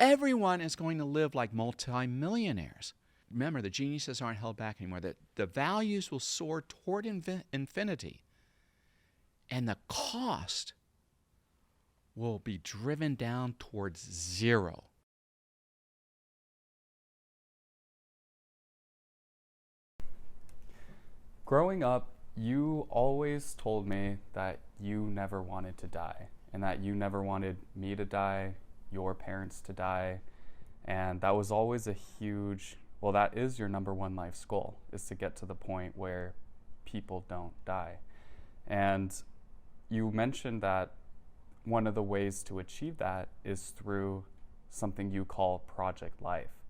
everyone is going to live like multimillionaires. Remember, the geniuses aren't held back anymore. That the values will soar toward infinity, and the cost will be driven down towards zero. Growing up, you always told me that you never wanted to die, and that you never wanted me to die, your parents to die, and that was always a huge, well, that is your number one life's goal, is to get to the point where people don't die. And you mentioned that one of the ways to achieve that is through something you call Project Life.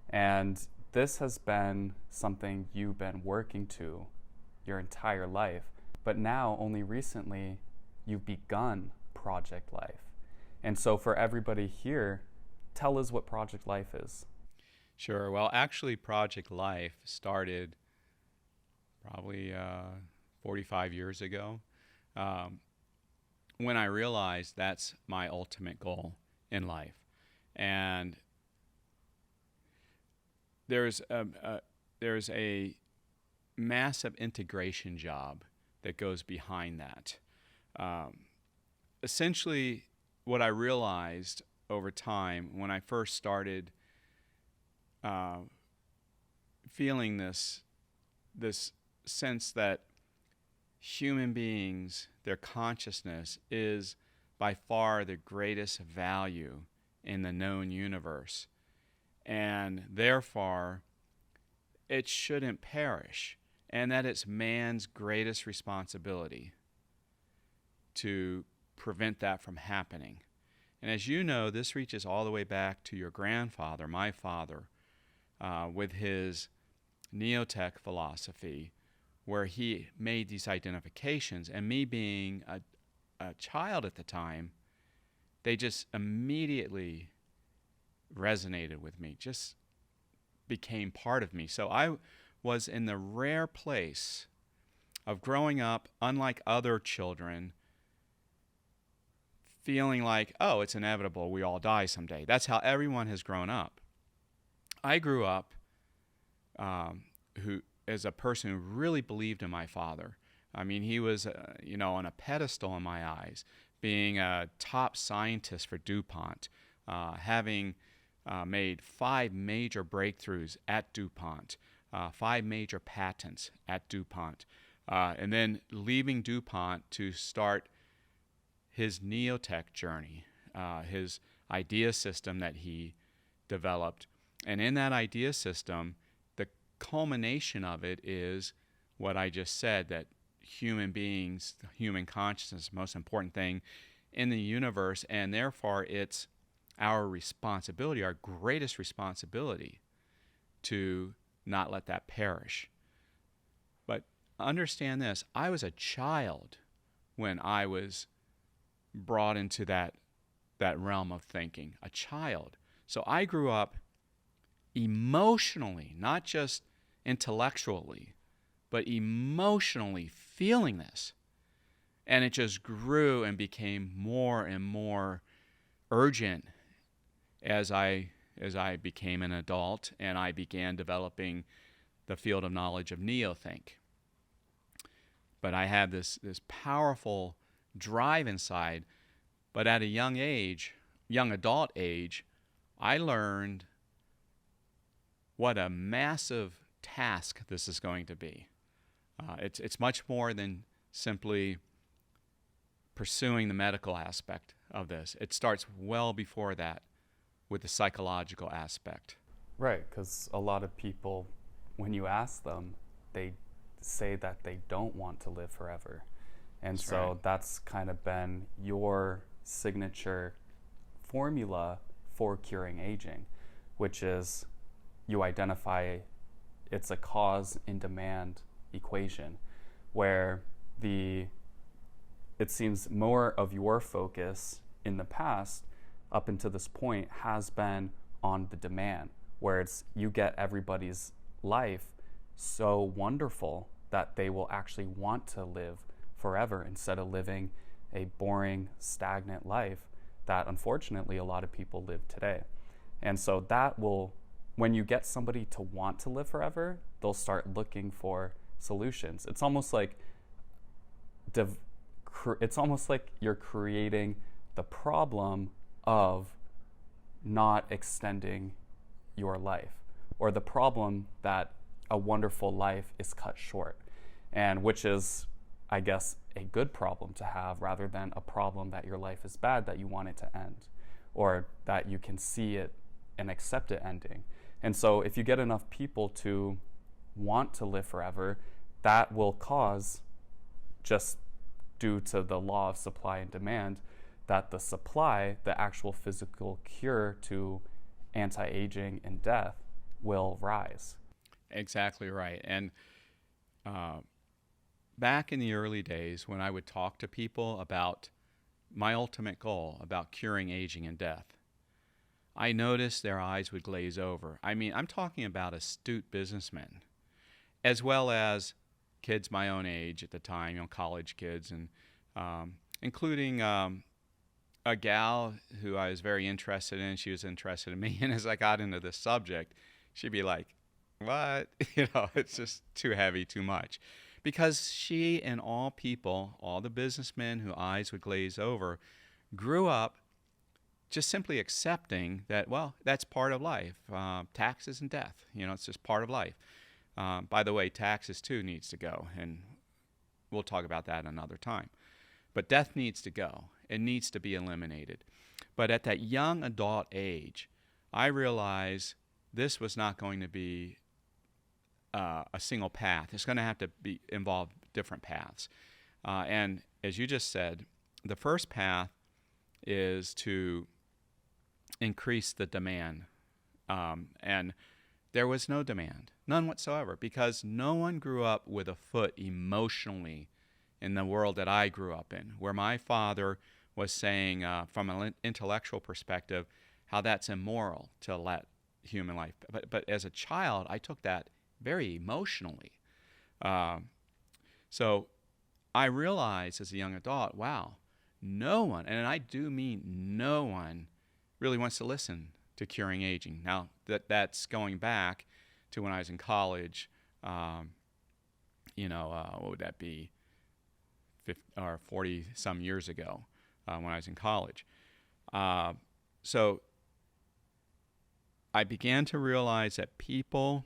And this has been something you've been working to your entire life, but now only recently you've begun Project Life. And so for everybody here, tell us what Project Life is. Sure. Well, actually, Project Life started probably 45 years ago, when I realized that's my ultimate goal in life. And there's a massive integration job that goes behind that. Essentially, what I realized over time when I first started feeling this sense that human beings, their consciousness, is by far the greatest value in the known universe, and therefore it shouldn't perish, and that it's man's greatest responsibility to prevent that from happening. And as you know, this reaches all the way back to your grandfather, my father, with his neotech philosophy, where he made these identifications. And me being a child at the time, they just immediately resonated with me, just became part of me. So I was in the rare place of growing up, unlike other children, feeling like, oh, it's inevitable, we all die someday. That's how everyone has grown up. I grew up as a person who really believed in my father. I mean, he was, on a pedestal in my eyes, being a top scientist for DuPont, having made 5 major breakthroughs at DuPont, 5 major patents at DuPont, and then leaving DuPont to start his neotech journey, his idea system that he developed. And in that idea system, the culmination of it is what I just said, that human beings, human consciousness is the most important thing in the universe, and therefore it's our responsibility, our greatest responsibility, to not let that perish. But understand this, I was a child when I was brought into that realm of thinking, a child. So I grew up emotionally, not just intellectually, but emotionally feeling this. And it just grew and became more and more urgent as I became an adult and I began developing the field of knowledge of neothink. But I had this powerful drive inside. But at a young adult age, I learned what a massive task this is going to be. It's much more than simply pursuing the medical aspect of this. It starts well before that with the psychological aspect. Right, because a lot of people, when you ask them, they say that they don't want to live forever. And That's so right. That's kind of been your signature formula for curing aging, which is you identify it's a cause and demand equation, where it seems more of your focus in the past up until this point has been on the demand, where it's you get everybody's life so wonderful that they will actually want to live forever instead of living a boring, stagnant life that unfortunately a lot of people live today. And so that will, when you get somebody to want to live forever, they'll start looking for solutions. It's almost like you're creating the problem of not extending your life, or the problem that a wonderful life is cut short, and which is, I guess, a good problem to have, rather than a problem that your life is bad, that you want it to end, or that you can see it and accept it ending. And so if you get enough people to want to live forever, that will cause, just due to the law of supply and demand, that the supply, the actual physical cure to anti-aging and death, will rise. Exactly right. And back in the early days, when I would talk to people about my ultimate goal, about curing aging and death, I noticed their eyes would glaze over. I mean, I'm talking about astute businessmen, as well as kids my own age at the time, college kids, and including a gal who I was very interested in. She was interested in me, and as I got into this subject, she'd be like, "What?" It's just too heavy, too much. Because she and all people, all the businessmen whose eyes would glaze over, grew up just simply accepting that, well, that's part of life. Taxes and death, it's just part of life. By the way, taxes too needs to go, and we'll talk about that another time. But death needs to go. It needs to be eliminated. But at that young adult age, I realized this was not going to be a single path. It's going to have to involve different paths. And as you just said, the first path is to increase the demand. And there was no demand, none whatsoever, because no one grew up with a foot emotionally in the world that I grew up in, where my father was saying, from an intellectual perspective, how that's immoral to let human life. But as a child, I took that very emotionally. So I realized as a young adult, wow, no one, and I do mean no one, really wants to listen to curing aging. Now, that's going back to when I was in college. What would that be? 50 or 40 some years ago, when I was in college. So I began to realize that people,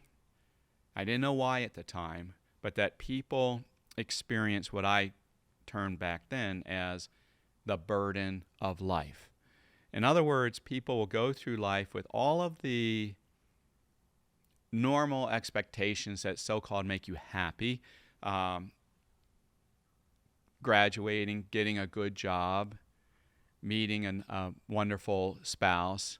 I didn't know why at the time, but that people experience what I termed back then as the burden of life. In other words, people will go through life with all of the normal expectations that so-called make you happy. Graduating, getting a good job, meeting a wonderful spouse,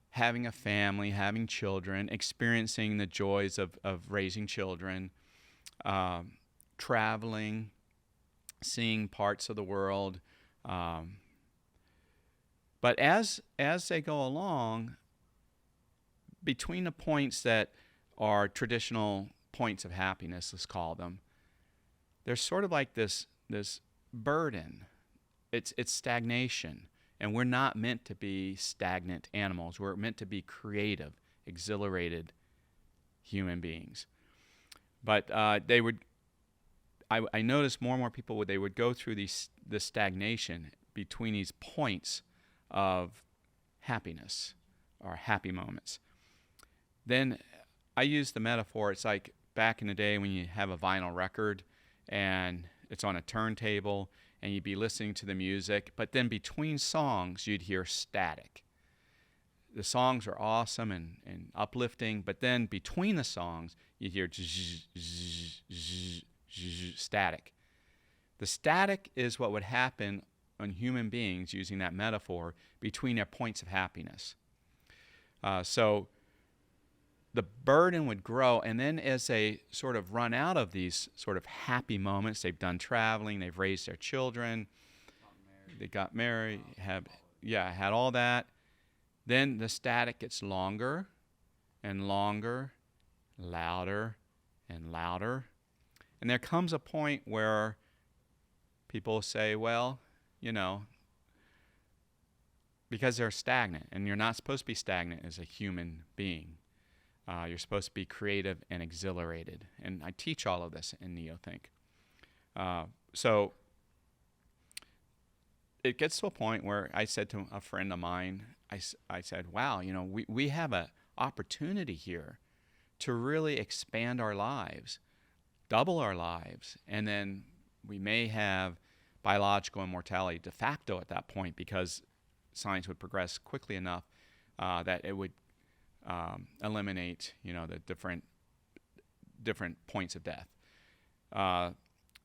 having a family, having children, experiencing the joys of raising children, traveling, seeing parts of the world. But as they go along, between the points that are traditional points of happiness, let's call them, there's sort of like this burden. It's stagnation. And we're not meant to be stagnant animals. We're meant to be creative, exhilarated human beings. But I noticed more and more people would go through this stagnation between these points of happiness or happy moments. Then I use the metaphor, it's like back in the day when you have a vinyl record and it's on a turntable and you'd be listening to the music, but then between songs you'd hear static. The songs are awesome and uplifting, but then between the songs you'd hear static. The static is what would happen on human beings, using that metaphor, between their points of happiness. So the burden would grow, and then as they sort of run out of these sort of happy moments, they've done traveling, they've raised their children, they got married, had all that, then the static gets longer and longer, louder and louder. And there comes a point where people say, well, because they're stagnant, and you're not supposed to be stagnant as a human being. You're supposed to be creative and exhilarated. And I teach all of this in NeoThink. So it gets to a point where I said to a friend of mine, I said, wow, we have an opportunity here to really expand our lives, double our lives, and then we may have biological immortality de facto at that point, because science would progress quickly enough that it would eliminate, the different points of death.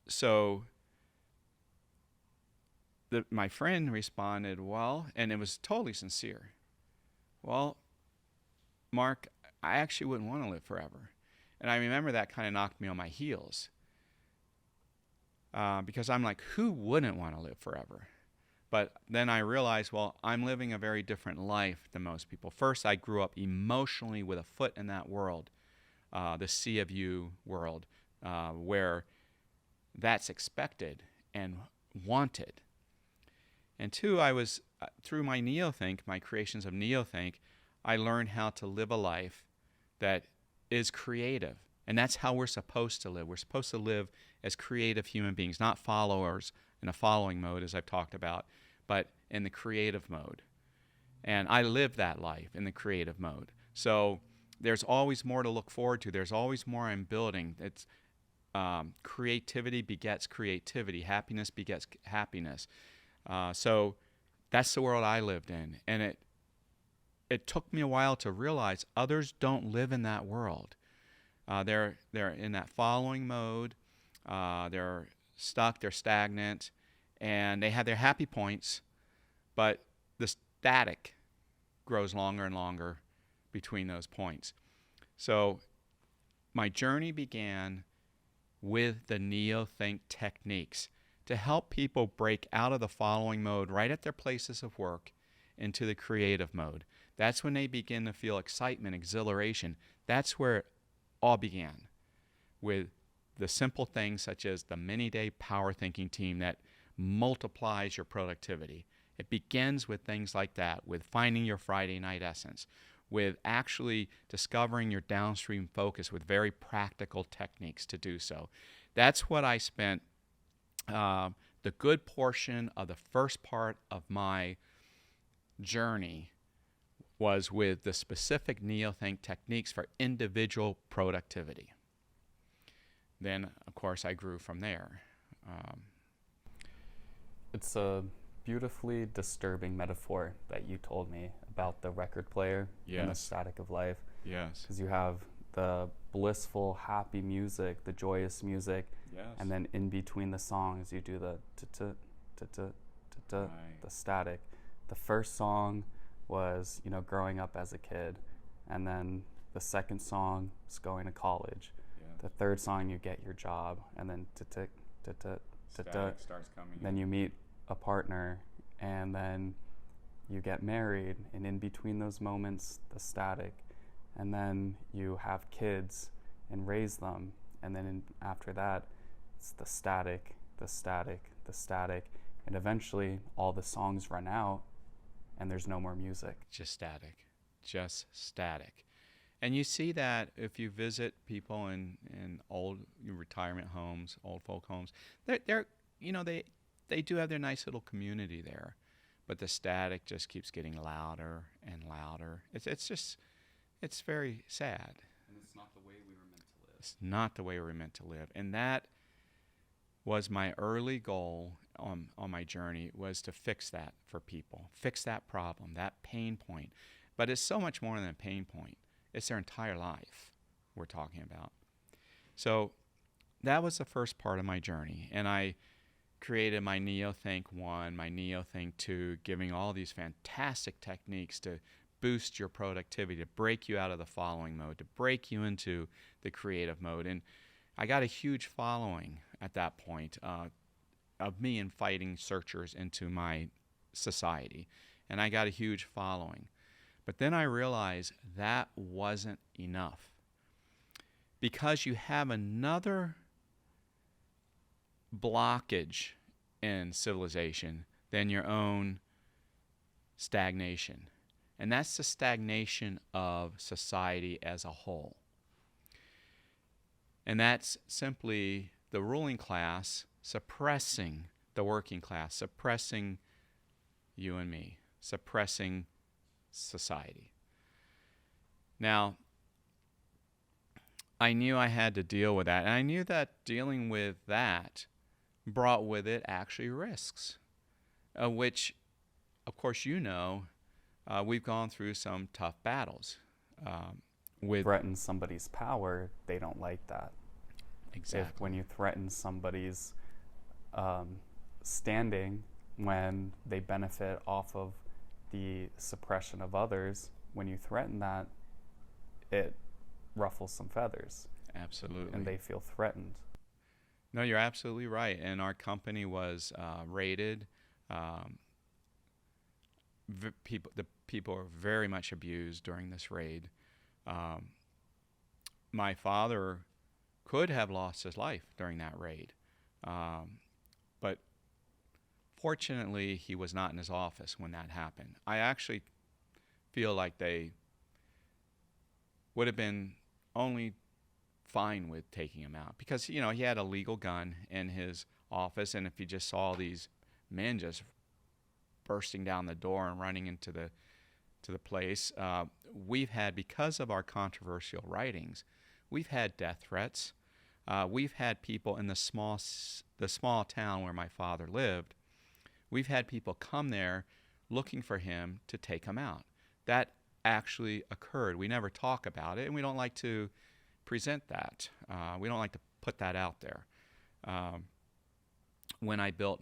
So my friend responded, well, and it was totally sincere. Well, Mark, I actually wouldn't want to live forever. And I remember that kind of knocked me on my heels. Because I'm like, who wouldn't want to live forever? But then I realized, well, I'm living a very different life than most people. First, I grew up emotionally with a foot in that world, the sea of you world, where that's expected and wanted. And two, I was, through my NeoThink, my creations of NeoThink, I learned how to live a life that is creative. And that's how we're supposed to live. We're supposed to live as creative human beings, not followers in a following mode, as I've talked about, but in the creative mode. And I live that life in the creative mode. So there's always more to look forward to. There's always more I'm building. It's creativity begets creativity. Happiness begets happiness. So that's the world I lived in. And it took me a while to realize others don't live in that world. They're in that following mode. They're stuck. They're stagnant, and they have their happy points, but the static grows longer and longer between those points. So my journey began with the NeoThink techniques to help people break out of the following mode right at their places of work into the creative mode. That's when they begin to feel excitement, exhilaration. That's where it all began, with the simple things such as the many-day power thinking team that multiplies your productivity. It begins with things like that, with finding your Friday night essence, with actually discovering your downstream focus with very practical techniques to do so. That's what I spent the good portion of the first part of my journey was with the specific NeoThink techniques for individual productivity. Then, of course, I grew from there. It's a beautifully disturbing metaphor that you told me about the record player and the static of life. Yes. Because you have the blissful, happy music, the joyous music, and then in between the songs you do the the static. The first song was, growing up as a kid, and then the second song is going to college. The third song you get your job, and then static starts coming. Then you meet a partner, and then you get married, and in between those moments, the static, and then you have kids and raise them, and then after that, it's the static, and eventually all the songs run out, and there's no more music. Just static. And you see that if you visit people in old retirement homes, old folk homes, they're they do have their nice little community there, but the static just keeps getting louder and louder. It's very sad. And it's not the way we were meant to live. It's not the way we were meant to live. And that was my early goal on my journey, was to fix that for people, fix that problem, that pain point. But it's so much more than a pain point. It's their entire life we're talking about. So that was the first part of my journey. And I created my NeoThink 1, my NeoThink 2, giving all these fantastic techniques to boost your productivity, to break you out of the following mode, to break you into the creative mode. And I got a huge following at that point of me inviting searchers into my society. And I got a huge following. But then I realized that wasn't enough, because you have another blockage in civilization than your own stagnation. And that's the stagnation of society as a whole. And that's simply the ruling class suppressing the working class, suppressing you and me, suppressing society. Now, I knew I had to deal with that, and I knew that dealing with that brought with it actually risks, which, of course, we've gone through some tough battles. Threaten somebody's power, they don't like that. Exactly. When you threaten somebody's standing when they benefit off of the suppression of others, when you threaten that, it ruffles some feathers. Absolutely. And they feel threatened. No, you're absolutely right. And our company was raided. The people were very much abused during this raid. My father could have lost his life during that raid. But fortunately, he was not in his office when that happened. I actually feel like they would have been only fine with taking him out because, he had a legal gun in his office, and if you just saw these men just bursting down the door and running into the place, we've had, because of our controversial writings, we've had death threats. We've had people in the small town where my father lived. We've had people come there looking for him to take him out. That actually occurred. We never talk about it, and we don't like to present that. We don't like to put that out there. When I built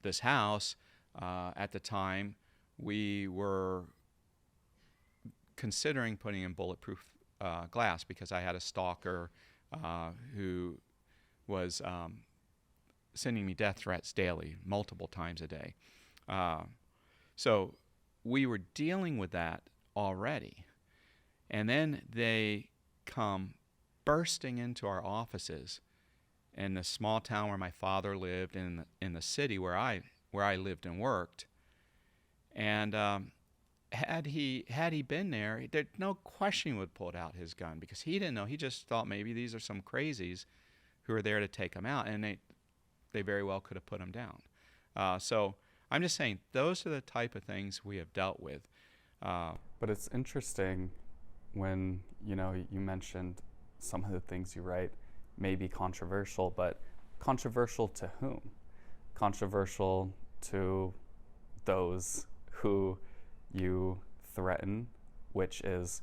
this house, at the time, we were considering putting in bulletproof glass because I had a stalker who was sending me death threats daily, multiple times a day. So we were dealing with that already. And then they come bursting into our offices in the small town where my father lived, and in the city where I lived and worked. And had he been there, there's no question he would have pulled out his gun because he didn't know. He just thought maybe these are some crazies who are there to take him out, and they very well could have put him down. So I'm just saying those are the type of things we have dealt with. But it's interesting when you mentioned some of the things you write may be controversial, but controversial to whom? Controversial to those who you threaten, which is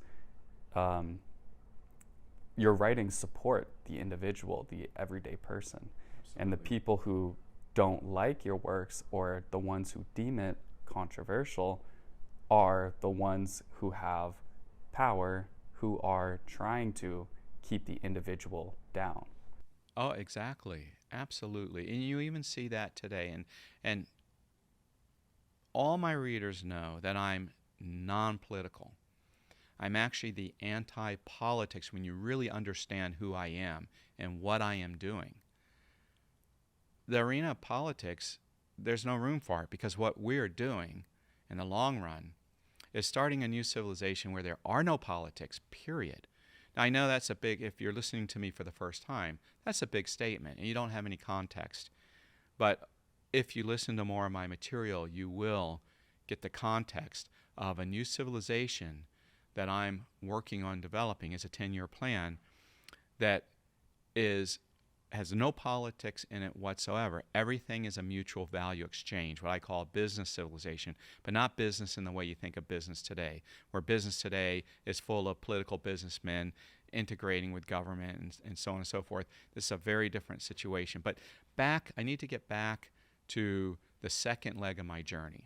your writings support the individual, the everyday person. Absolutely. And the people who don't like your works, or the ones who deem it controversial, are the ones who have power, who are trying to keep the individual down. Oh, exactly. Absolutely. And you even see that today. And all my readers know that I'm non-political. I'm actually the anti-politics when you really understand who I am and what I am doing. The arena of politics, there's no room for it because what we're doing in the long run is starting a new civilization where there are no politics, period. Now, I know that's a big, if you're listening to me for the first time, that's a big statement and you don't have any context. But if you listen to more of my material, you will get the context of a new civilization that I'm working on developing as a 10-year plan that has no politics in it whatsoever. Everything is a mutual value exchange, what I call business civilization, but not business in the way you think of business today, where business today is full of political businessmen integrating with government and so on and so forth. This is a very different situation. But I need to get back to the second leg of my journey,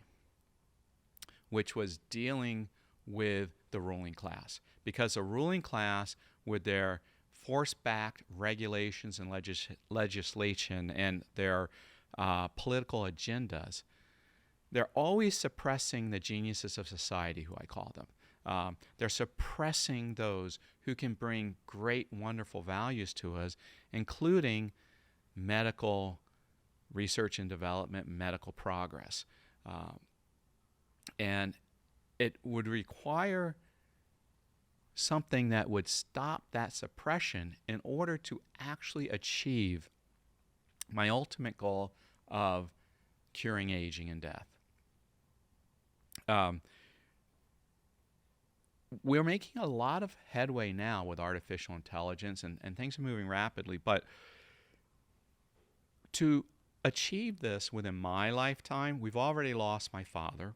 which was dealing with the ruling class. Because the ruling class, with their force-backed regulations and legislation and their political agendas, they're always suppressing the geniuses of society, who I call them. They're suppressing those who can bring great, wonderful values to us, including medical research and development, medical progress. And it would require something that would stop that suppression in order to actually achieve my ultimate goal of curing aging and death. Um, we're making a lot of headway now with artificial intelligence, and things are moving rapidly, but to achieve this within my lifetime, we've already lost my father.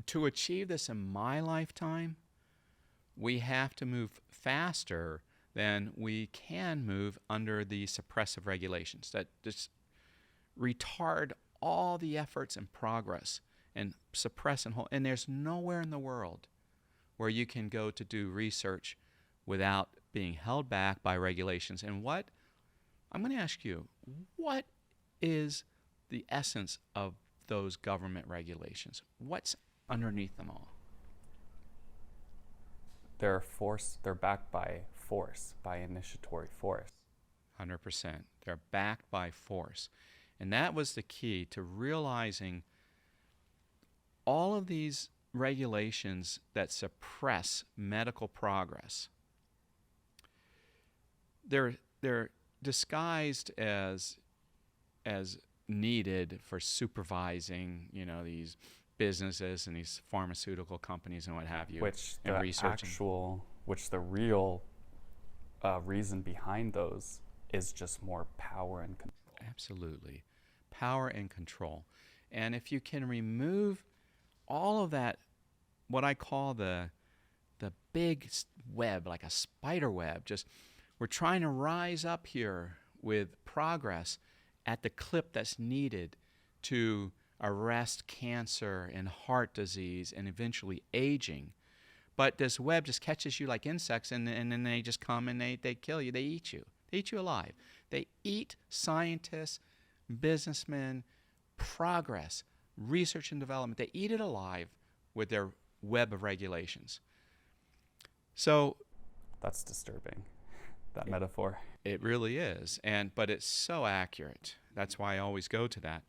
To achieve this in my lifetime, we have to move faster than we can move under the suppressive regulations that just retard all the efforts and progress and suppress and hold. And there's nowhere in the world where you can go to do research without being held back by regulations. And what I'm going to ask you, what is the essence of those government regulations? What's underneath them all? They're backed by force, by initiatory force. 100%. They're backed by force. And that was the key to realizing all of these regulations that suppress medical progress. They're disguised as needed for supervising, these businesses and these pharmaceutical companies and what have you, and researching. The real reason behind those is just more power and control. Absolutely. Power and control. And if you can remove all of that, what I call the big web, like a spider web, just we're trying to rise up here with progress at the clip that's needed to arrest cancer and heart disease and eventually aging. But this web just catches you like insects, and then they just come and they kill you. They eat you. They eat you alive. They eat scientists, businessmen, progress, research and development. They eat it alive with their web of regulations. So that's disturbing, that metaphor. It really is, but it's so accurate. That's why I always go to that.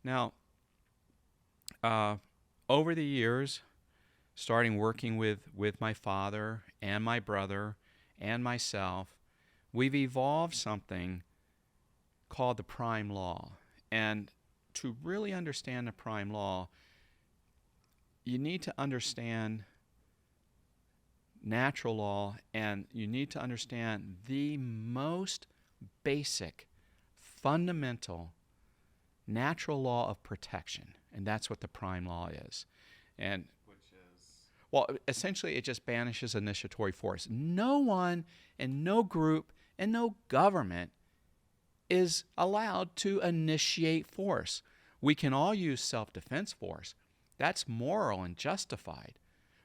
Now, over the years, starting working with my father and my brother and myself, we've evolved something called the prime law. And to really understand the prime law, you need to understand natural law, and you need to understand the most basic, fundamental natural law of protection. And that's what the prime law is. And well, essentially, it just banishes initiatory force. No one and no group and no government is allowed to initiate force. We can all use self-defense force. That's moral and justified.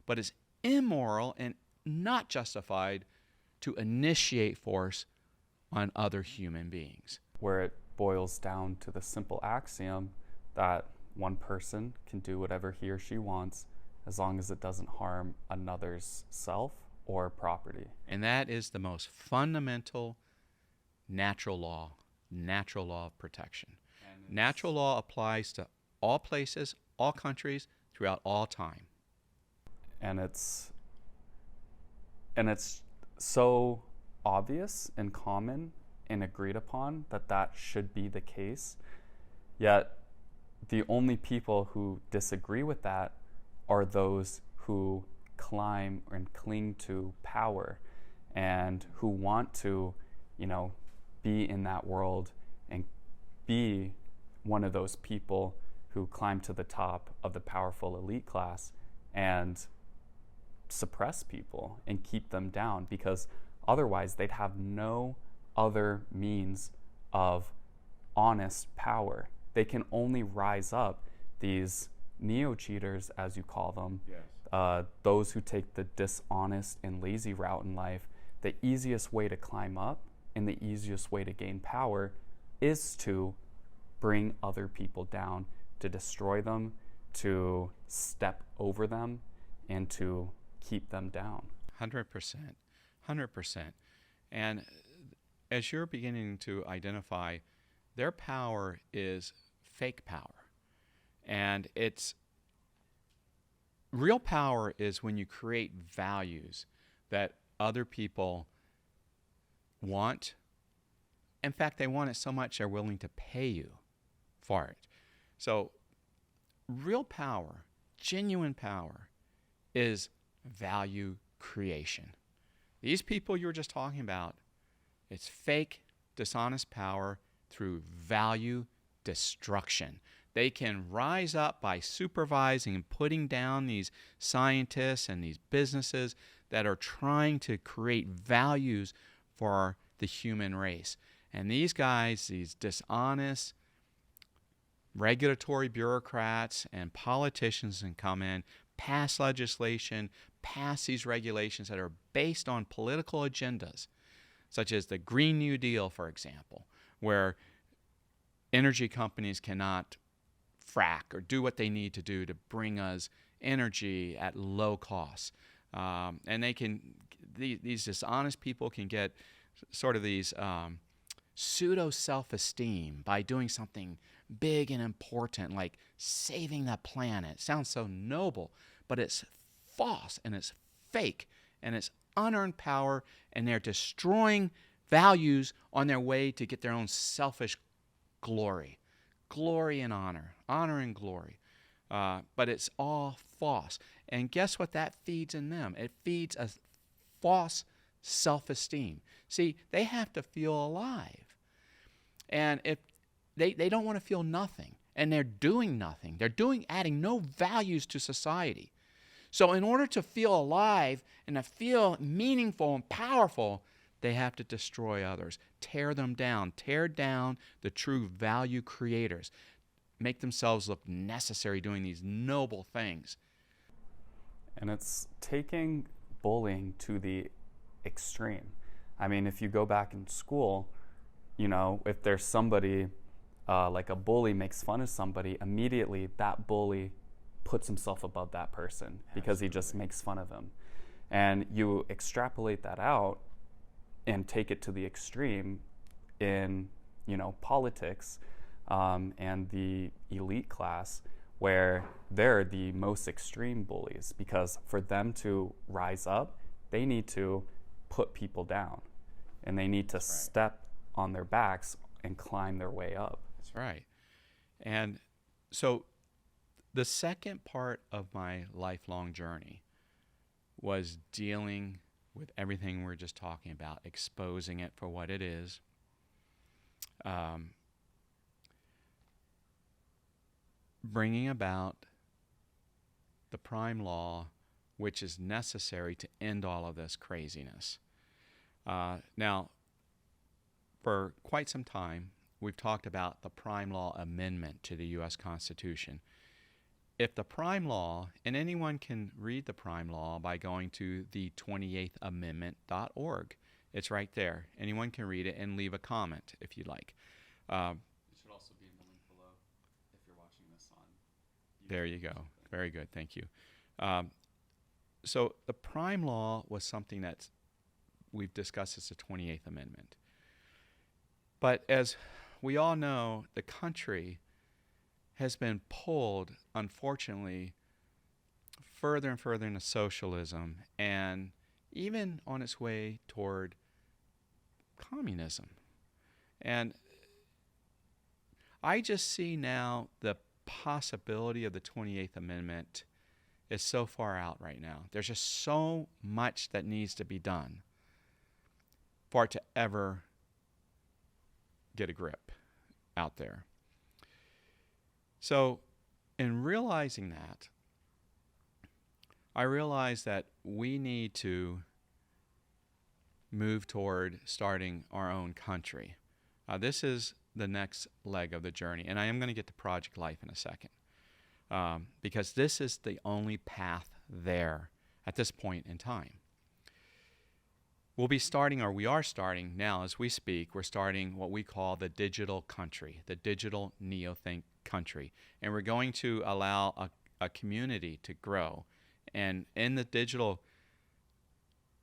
But it's immoral and not justified to initiate force on other human beings. Where it boils down to the simple axiom that one person can do whatever he or she wants as long as it doesn't harm another's self or property. And that is the most fundamental natural law of protection. Natural law applies to all places, all countries, throughout all time. And it's so obvious and common and agreed upon that should be the case. Yet the only people who disagree with that are those who climb and cling to power and who want to, be in that world and be one of those people who climb to the top of the powerful elite class and suppress people and keep them down, because otherwise they'd have no other means of honest power. They can only rise up, these neo-cheaters, as you call them, yes. Those who take the dishonest and lazy route in life. The easiest way to climb up and the easiest way to gain power is to bring other people down, to destroy them, to step over them, and to keep them down. 100%. And as you're beginning to identify, their power is fake power. And it's Real power is when you create values that other people want. In fact, they want it so much they're willing to pay you for it. So, real power, genuine power, is value creation. These people you were just talking about, it's fake, dishonest power through value destruction. They can rise up by supervising and putting down these scientists and these businesses that are trying to create values for the human race. And these guys, these dishonest regulatory bureaucrats and politicians, can come in, pass legislation, pass these regulations that are based on political agendas, such as the Green New Deal, for example, where energy companies cannot frack or do what they need to do to bring us energy at low cost. And they can, these dishonest people can get sort of these pseudo self-esteem by doing something big and important, like saving the planet. It sounds so noble, but it's false and it's fake and it's unearned power, and they're destroying values on their way to get their own selfish glory and honor and glory. But it's all false. And guess what that feeds in them? It feeds a false self-esteem. See, they have to feel alive. And if they don't want to feel nothing, and they're doing nothing, adding no values to society. So in order to feel alive and to feel meaningful and powerful, they have to destroy others, tear them down, tear down the true value creators, make themselves look necessary doing these noble things. And it's taking bullying to the extreme. I mean, if you go back in school, you know, if there's somebody, like a bully makes fun of somebody, immediately that bully puts himself above that person because he just makes fun of him. And you extrapolate that out and take it to the extreme in, you know, politics and the elite class, where they're the most extreme bullies, because for them to rise up, they need to put people down, and they need to step on their backs and climb their way up. That's right. And so the second part of my lifelong journey was dealing with everything we're just talking about, exposing it for what it is, bringing about the prime law, which is necessary to end all of this craziness. Now, for quite some time, we've talked about the prime law amendment to the U.S. Constitution. If the prime law, and anyone can read the prime law by going to the 28thAmendment.org. It's right there. Anyone can read it and leave a comment if you'd like. It should also be in the link below if you're watching this on YouTube. There you go. Very good. Thank you. So the prime law was something that we've discussed as the 28th Amendment. But as we all know, the country has been pulled, unfortunately, further and further into socialism, and even on its way toward communism. And I just see now the possibility of the 28th Amendment is so far out right now. There's just so much that needs to be done for it to ever get a grip out there. So in realizing that, I realized that we need to move toward starting our own country. This is the next leg of the journey, and I am going to get to Project Life in a second, because this is the only path there at this point in time. We'll be starting, or we are starting now as we speak, we're starting what we call the digital country, the digital neo-think country. And we're going to allow a community to grow. And in the digital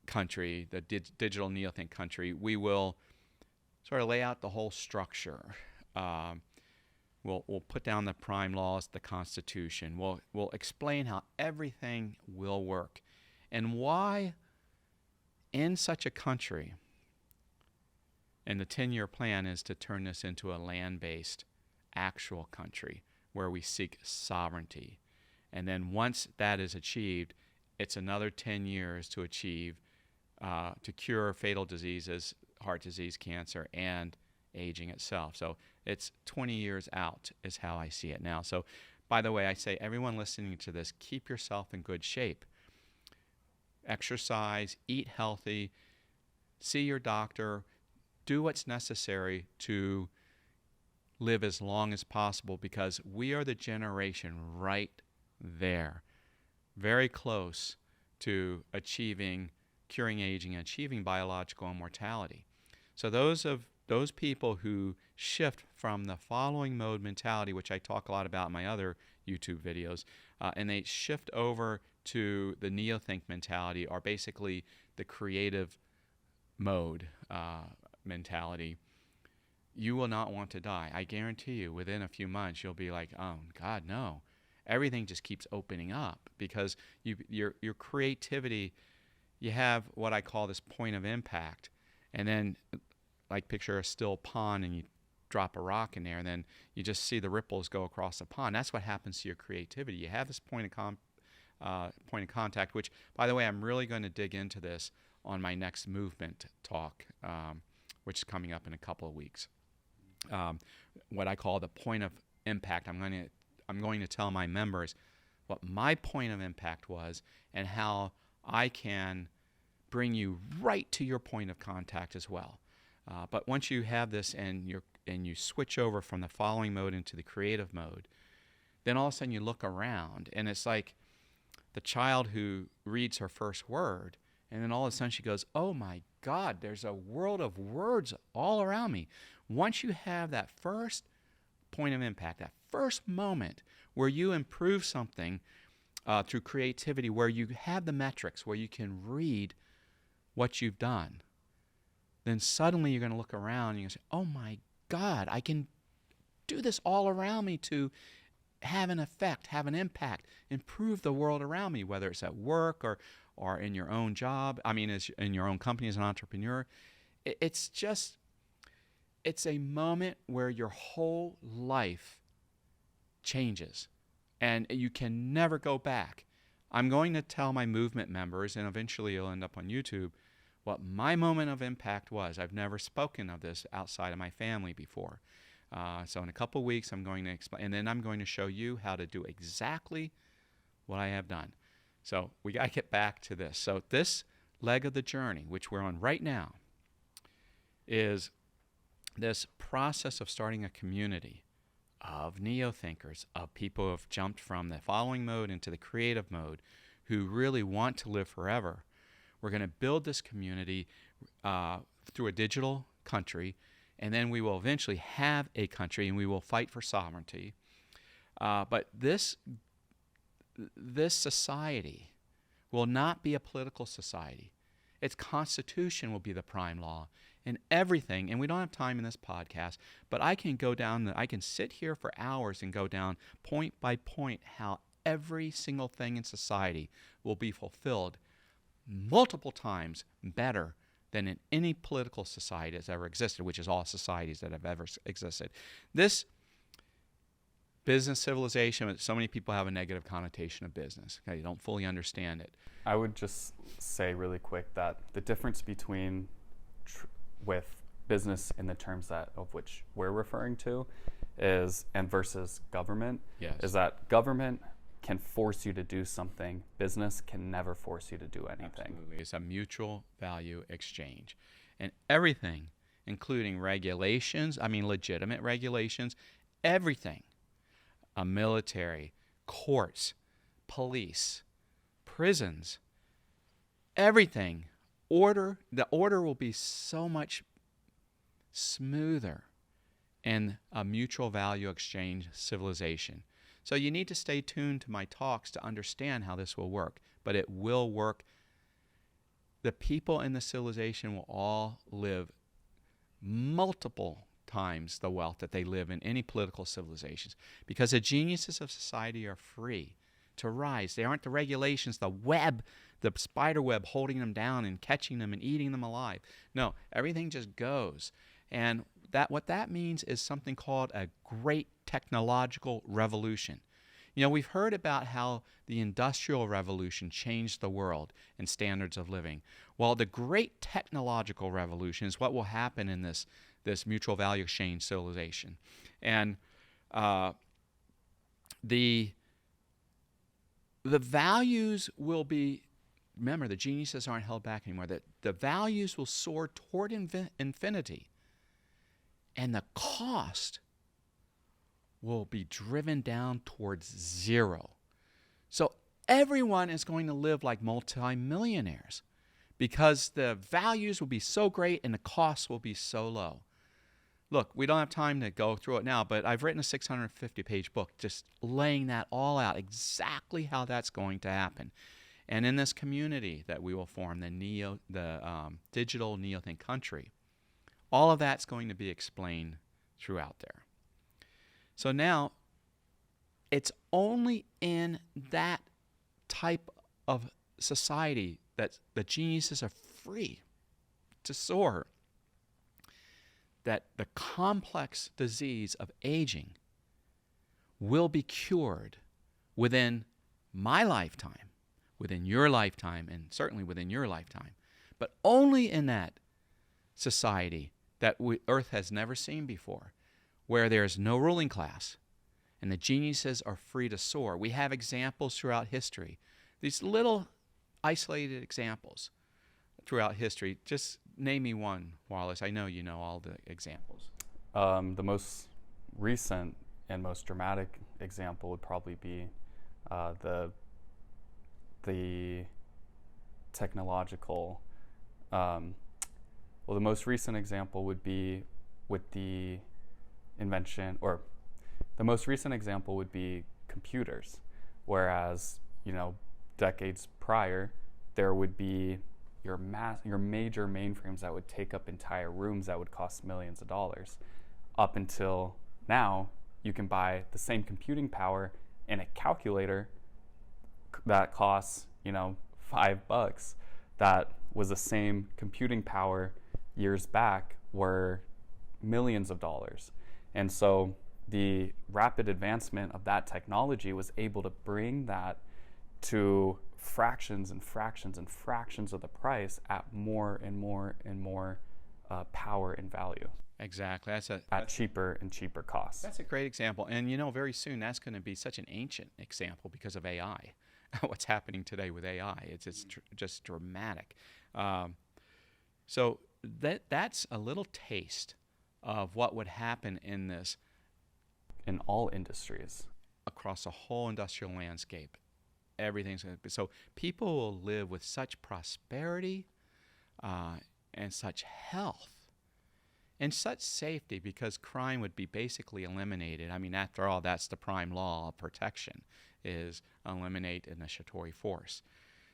country, the digital neo-think country, we will sort of lay out the whole structure. We'll put down the prime laws, the Constitution. We'll explain how everything will work and why in such a country, and the 10-year plan is to turn this into a land-based actual country where we seek sovereignty. And then once that is achieved, it's another 10 years to achieve, to cure fatal diseases, heart disease, cancer, and aging itself. So it's 20 years out is how I see it now. So by the way, I say everyone listening to this, keep yourself in good shape. Exercise, eat healthy, see your doctor, do what's necessary to live as long as possible, because we are the generation right there, very close to achieving curing aging and achieving biological immortality. So those people who shift from the following mode mentality, which I talk a lot about in my other YouTube videos, and they shift over to the neothink mentality, are basically the creative mode mentality. You will not want to die. I guarantee you, within a few months, you'll be like, oh, God, no. Everything just keeps opening up because your creativity, you have what I call this point of impact. And then, like, picture a still pond and you drop a rock in there and then you just see the ripples go across the pond. That's what happens to your creativity. You have this point of contact, which, by the way, I'm really going to dig into this on my next movement talk, which is coming up in a couple of weeks. What I call the point of impact. I'm going to tell my members what my point of impact was and how I can bring you right to your point of contact as well. But once you have this and you switch over from the following mode into the creative mode, then all of a sudden you look around and it's like the child who reads her first word, and then all of a sudden she goes, oh my God, there's a world of words all around me. Once you have that first point of impact, that first moment where you improve something through creativity, where you have the metrics, where you can read what you've done, then suddenly you're going to look around and you're going to say, oh my God, I can do this all around me to have an effect, have an impact, improve the world around me, whether it's at work or in your own job, in your own company as an entrepreneur. It's a moment where your whole life changes and you can never go back. I'm going to tell my movement members, and eventually it'll end up on YouTube, what my moment of impact was. I've never spoken of this outside of my family before. So in a couple of weeks, I'm going to explain, and then I'm going to show you how to do exactly what I have done. So we got to get back to this. So this leg of the journey, which we're on right now, is this process of starting a community of neo-thinkers, of people who have jumped from the following mode into the creative mode, who really want to live forever. We're going to build this community through a digital country, and then we will eventually have a country, and we will fight for sovereignty. But this society will not be a political society. Its constitution will be the prime law, and everything, and we don't have time in this podcast, but I can sit here for hours and go down point by point how every single thing in society will be fulfilled multiple times better than in any political society that's ever existed, which is all societies that have ever existed. This business civilization, so many people have a negative connotation of business. Okay, you don't fully understand it. I would just say really quick that the difference between with business in the terms of which we're referring to is, and versus government, Yes. is that government can force you to do something. Business can never force you to do anything. Absolutely. It's a mutual value exchange. And everything, including regulations, legitimate regulations, everything, a military, courts, police, prisons, everything, the order will be so much smoother in a mutual value exchange civilization. So you need to stay tuned to my talks to understand how this will work, but it will work. The people in the civilization will all live multiple times the wealth that they live in any political civilizations, because the geniuses of society are free to rise. They aren't the regulations, the web, the spider web holding them down and catching them and eating them alive. No, everything just goes. And what that means is something called a great technological revolution. You know, we've heard about how the Industrial Revolution changed the world and standards of living. Well, the great technological revolution is what will happen in this mutual value exchange civilization. And the values will be, remember, the geniuses aren't held back anymore. The values will soar toward infinity, and the cost will be driven down towards zero. So everyone is going to live like multimillionaires because the values will be so great and the costs will be so low. Look, we don't have time to go through it now, but I've written a 650-page book just laying that all out, exactly how that's going to happen. And in this community that we will form, the digital Neothink country, all of that's going to be explained throughout there. So now, it's only in that type of society that the geniuses are free to soar, that the complex disease of aging will be cured within my lifetime, within your lifetime, and certainly within your lifetime, but only in that society that Earth has never seen before, where there is no ruling class and the geniuses are free to soar. We have examples throughout history, these little isolated examples throughout history. Just name me one, Wallace. I know you know all the examples. The most recent and most dramatic example would probably be the technological. The most recent example would be with the invention, or the most recent example would be computers, whereas, decades prior, there would be your major mainframes that would take up entire rooms that would cost millions of dollars. Up until now, you can buy the same computing power in a calculator that costs, $5. That was the same computing power years back were millions of dollars. And so the rapid advancement of that technology was able to bring that to fractions and fractions and fractions of the price at more and more and more power and value. Exactly. At cheaper and cheaper costs. That's a great example. And, very soon that's going to be such an ancient example because of AI. What's happening today with AI, it's just dramatic. So that's a little taste of what would happen in this. In all industries. Across the whole industrial landscape. Everything's going to be. So people will live with such prosperity and such health and such safety, because crime would be basically eliminated. I mean, after all, that's the prime law of protection, is eliminate initiatory force.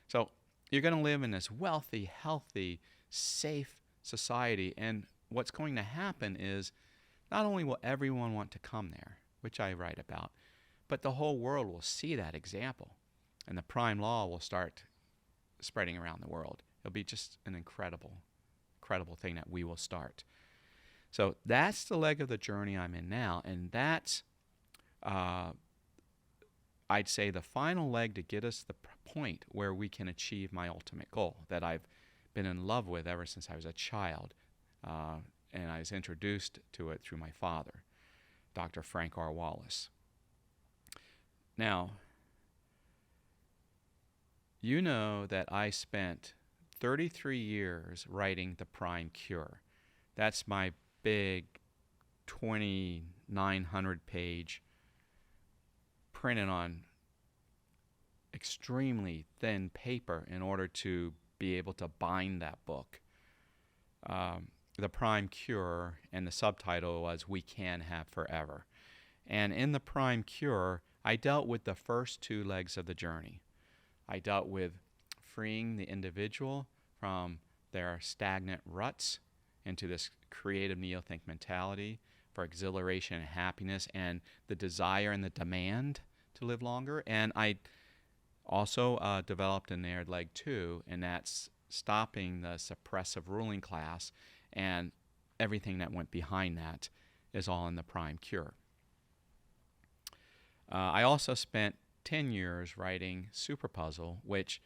So you're going to live in this wealthy, healthy, safe society. And what's going to happen is not only will everyone want to come there, which I write about, but the whole world will see that example. And the prime law will start spreading around the world. It'll be just an incredible thing that we will start. So that's the leg of the journey I'm in now. And that's, I'd say, the final leg to get us to the point where we can achieve my ultimate goal that I've been in love with ever since I was a child. And I was introduced to it through my father, Dr. Frank R. Wallace. Now, you know that I spent 33 years writing The Prime Cure. That's my big 2,900-page, printed on extremely thin paper in order to be able to bind that book. The Prime Cure, and the subtitle was We Can Have Forever. And in The Prime Cure, I dealt with the first two legs of the journey. I dealt with freeing the individual from their stagnant ruts into this creative neothink mentality for exhilaration and happiness and the desire and the demand to live longer. And I also developed in there leg 2, and that's stopping the suppressive ruling class, and everything that went behind that is all in the prime cure. I also spent 10 years writing Super Puzzle, which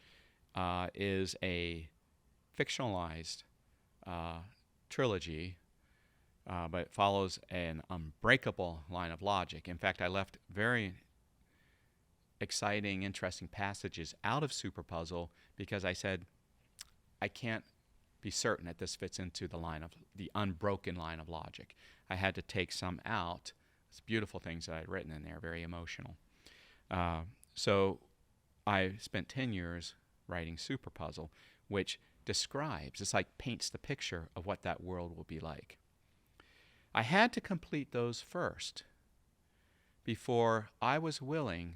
is a fictionalized trilogy, but it follows an unbreakable line of logic. In fact, I left very exciting, interesting passages out of Super Puzzle because I said, I can't be certain that this fits into the unbroken line of logic. I had to take some out. It's beautiful things that I'd written in there, very emotional. So I spent 10 years writing Super Puzzle, which describes, it's like paints the picture of what that world will be like. I had to complete those first before I was willing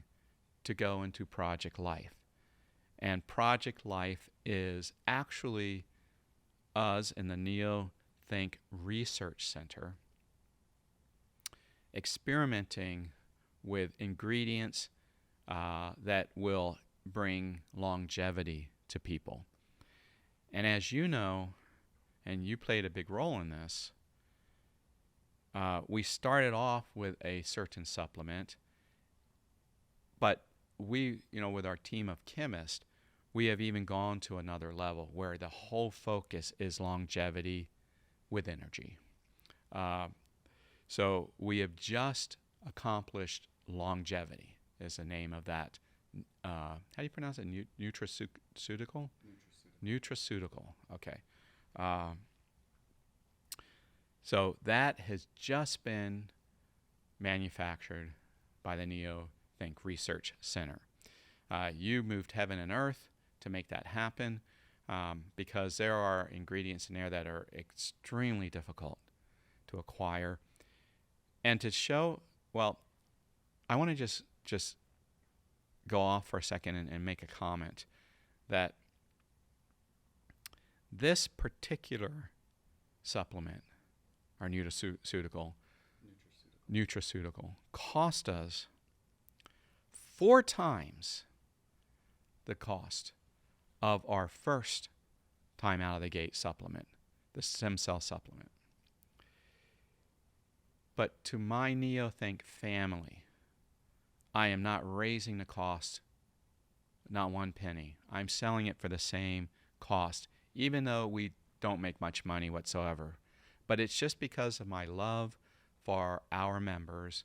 to go into Project Life. And Project Life is actually us in the NeoThink Research Center experimenting with ingredients that will bring longevity to people. And as you know, and you played a big role in this, we started off with a certain supplement, but we, with our team of chemists, we have even gone to another level where the whole focus is longevity with energy. So we have just accomplished longevity is the name of that. How do you pronounce it? Nutraceutical? Nutraceutical. Okay. So that has just been manufactured by the NeoThink Research Center. You moved heaven and earth to make that happen because there are ingredients in there that are extremely difficult to acquire. And to show, well, I want to just go off for a second and make a comment that this particular supplement, our nutraceutical, cost us 4 times the cost of our first time out of the gate supplement, the stem cell supplement. But to my NeoThink family, I am not raising the cost, not 1 penny. I'm selling it for the same cost, even though we don't make much money whatsoever. But it's just because of my love for our members,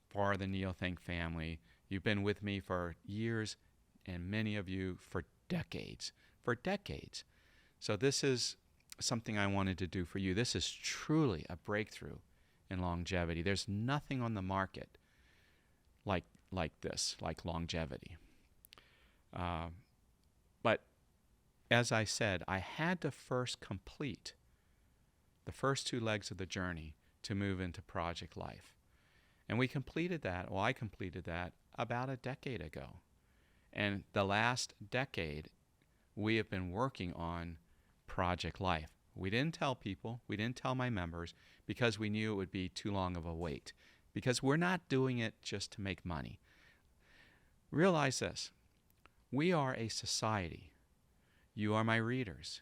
for the NeoThink family. You've been with me for years, and many of you for decades. So this is something I wanted to do for you. This is truly a breakthrough in longevity. There's nothing on the market like this, like longevity. But as I said, I had to first complete the first 2 legs of the journey to move into Project Life. And we completed that, I completed that about a decade ago. And the last decade, we have been working on Project Life. We didn't tell people, we didn't tell my members, because we knew it would be too long of a wait. Because we're not doing it just to make money. Realize this, we are a society. You are my readers.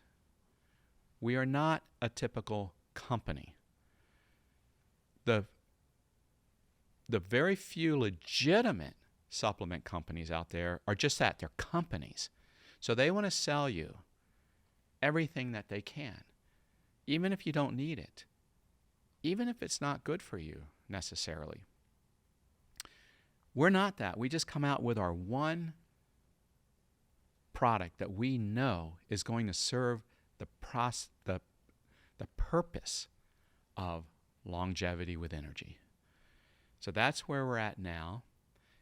We are not a typical company. The very few legitimate supplement companies out there are just that, they're companies. So they want to sell you everything that they can, even if you don't need it, even if it's not good for you necessarily. We're not that. We just come out with our one product that we know is going to serve the purpose of longevity with energy. So that's where we're at now.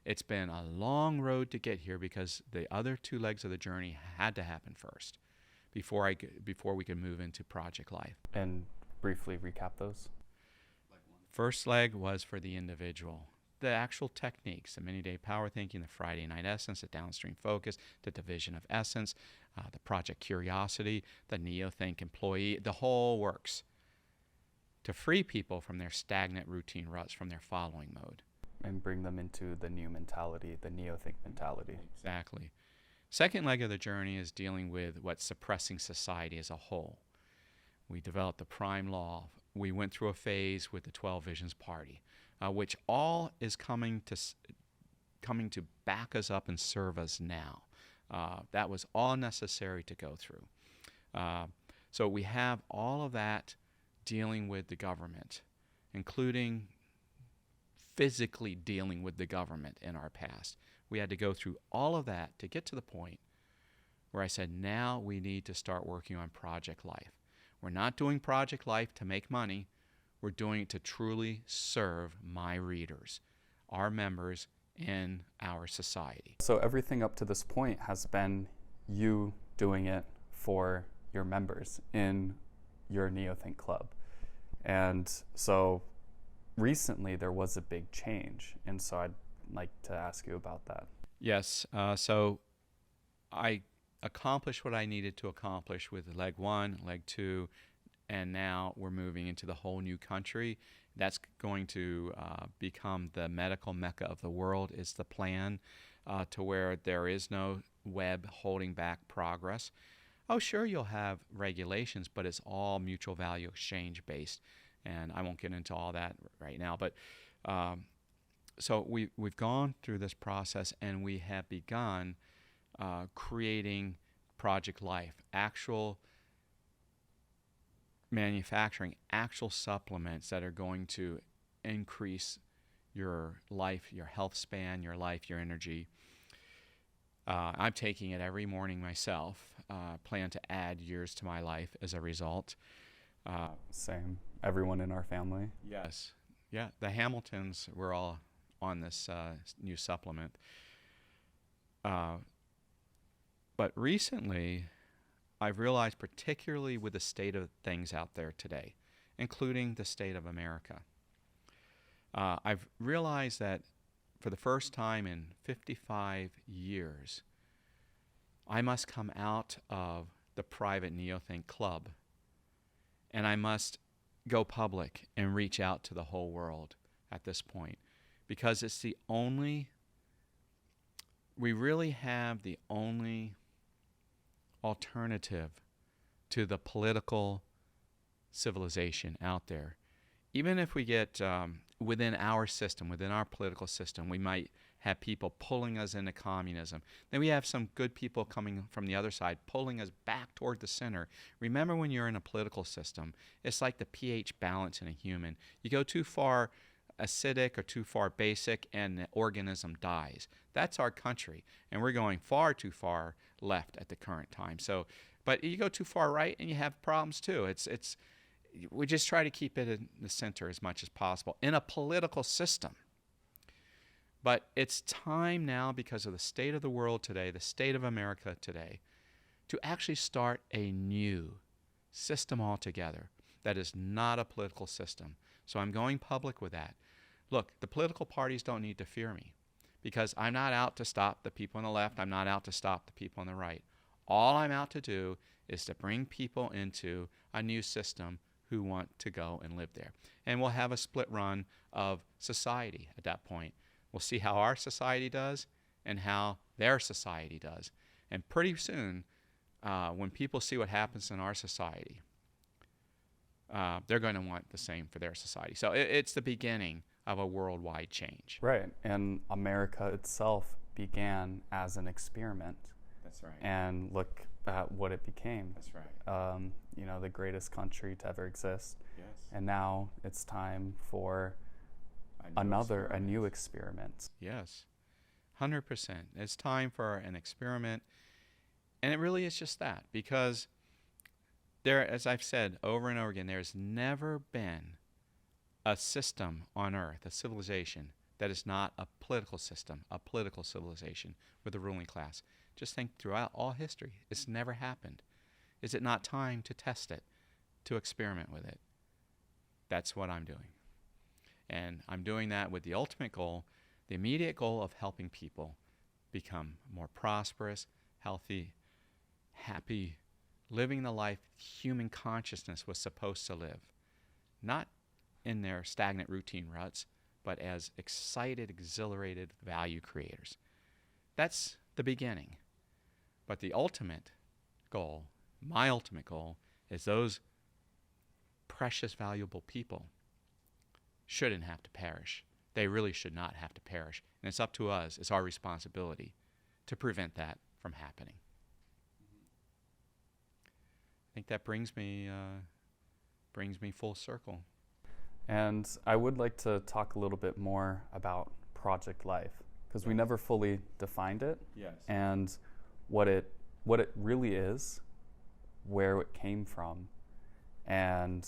It's been a long road to get here because the other 2 legs of the journey had to happen first before we could move into Project Life. And briefly recap those. First leg was for the individual. The actual techniques, the mini-day power thinking, the Friday night essence, the downstream focus, the division of essence, the Project Curiosity, the NeoThink employee, the whole works. to free people from their stagnant routine ruts, from their following mode. And bring them into the new mentality, the neo-think mentality. Exactly. Second leg of the journey is dealing with what's suppressing society as a whole. We developed the prime law. We went through a phase with the 12 Visions Party, which all is coming to back us up and serve us now. That was all necessary to go through. So we have all of that dealing with the government, including physically dealing with the government in our past. We had to go through all of that to get to the point where I said, now we need to start working on Project Life. We're not doing Project Life to make money. We're doing it to truly serve my readers, our members in our society. So everything up to this point has been you doing it for your members in your Neo-Think Club. And so recently there was a big change, and so I'd like to ask you about that. Yes, so I accomplished what I needed to accomplish with leg 1, leg 2, and now we're moving into the whole new country. That's going to become the medical mecca of the world, is the plan, to where there is no web holding back progress. Oh, sure, you'll have regulations, but it's all mutual value exchange based. And I won't get into all that right now. But so we've gone through this process, and we have begun creating Project Life, actual manufacturing, actual supplements that are going to increase your life, your health span, your life, your energy. I'm taking it every morning myself. Plan to add years to my life as a result. Same. Everyone in our family. Yes. Yeah, the Hamiltons were all on this new supplement. But recently, I've realized, particularly with the state of things out there today, including the state of America, I've realized that for the first time in 55 years, I must come out of the private Neo-Think Club, and I must go public and reach out to the whole world at this point, because it's the only, we really have the only alternative to the political civilization out there. Even if we get within our system, within our political system, we might have people pulling us into communism. Then we have some good people coming from the other side, pulling us back toward the center. Remember, when you're in a political system, it's like the pH balance in a human. You go too far acidic or too far basic, and the organism dies. That's our country, and we're going far too far left at the current time. So, but you go too far right, and you have problems too. We just try to keep it in the center as much as possible in a political system. But it's time now, because of the state of the world today, the state of America today, to actually start a new system altogether that is not a political system. So I'm going public with that. Look, the political parties don't need to fear me, because I'm not out to stop the people on the left. I'm not out to stop the people on the right. All I'm out to do is to bring people into a new system who want to go and live there. And we'll have a split run of society at that point. We'll see how our society does and how their society does. And pretty soon, when people see what happens in our society, they're going to want the same for their society. So it's the beginning of a worldwide change. Right. And America itself began as an experiment. That's right. And look at what it became. That's right. The greatest country to ever exist. Yes. And now it's time for a new experiment. Yes, 100%. It's time for an experiment. And it really is just that, because there, as I've said over and over again, there's never been a system on earth, a civilization, that is not a political system, a political civilization with a ruling class. Just think throughout all history, it's never happened. Is it not time to test it, to experiment with it? That's what I'm doing. And I'm doing that with the ultimate goal, the immediate goal of helping people become more prosperous, healthy, happy, living the life human consciousness was supposed to live. not in their stagnant routine ruts, but as excited, exhilarated value creators. That's the beginning. But the ultimate goal, my ultimate goal, is those precious, valuable people shouldn't have to perish. They really should not have to perish. And it's up to us, it's our responsibility to prevent that from happening. I think that brings me full circle. And I would like to talk a little bit more about Project Life, because we never fully defined it. Yes. And what it really is, where it came from, and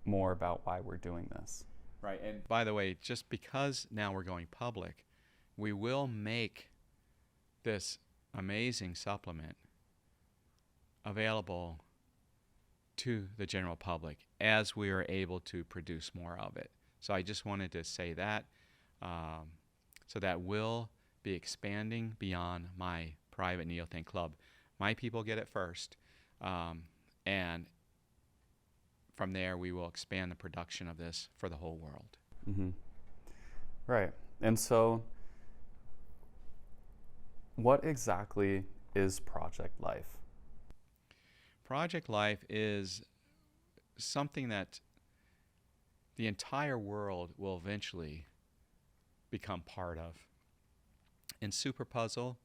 more about why we're doing this. Right. And by the way, just because now we're going public, we will make this amazing supplement available to the general public as we are able to produce more of it. So I just wanted to say that. So that will be expanding beyond my private Neothink club. My people get it first. And from there, we will expand the production of this for the whole world. Mm-hmm. Right. And so what exactly is Project Life? Project Life is something that the entire world will eventually become part of. In Super Puzzle,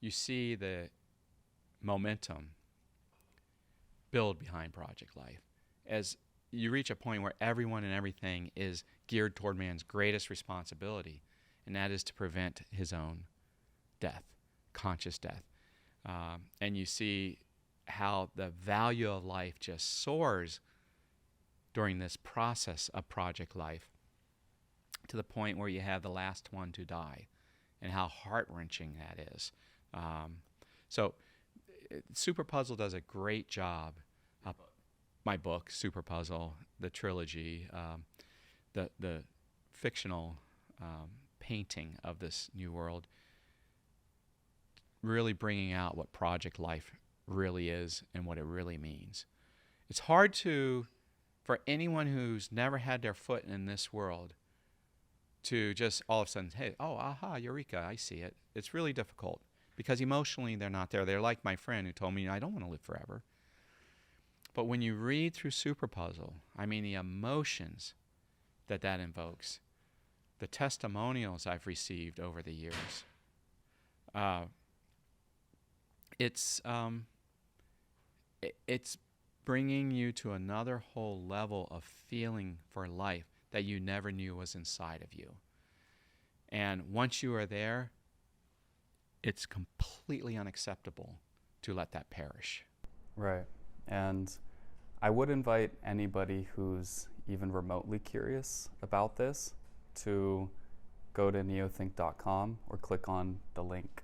you see the momentum build behind Project Life. As you reach a point where everyone and everything is geared toward man's greatest responsibility, and that is to prevent his own death, conscious death. And you see how the value of life just soars during this process of Project Life to the point where you have the last one to die, and how heart-wrenching that is. So Super Puzzle does a great job. My book, Super Puzzle, the trilogy, the fictional painting of this new world, really bringing out what Project Life really is and what it really means. It's hard for anyone who's never had their foot in this world to just all of a sudden, hey, oh, aha, eureka, I see it. It's really difficult because emotionally they're not there. They're like my friend who told me, I don't want to live forever. But when you read through Super Puzzle, I mean, the emotions that invokes, the testimonials I've received over the years, it's bringing you to another whole level of feeling for life that you never knew was inside of you. And once you are there, it's completely unacceptable to let that perish. Right. And I would invite anybody who's even remotely curious about this to go to neothink.com or click on the link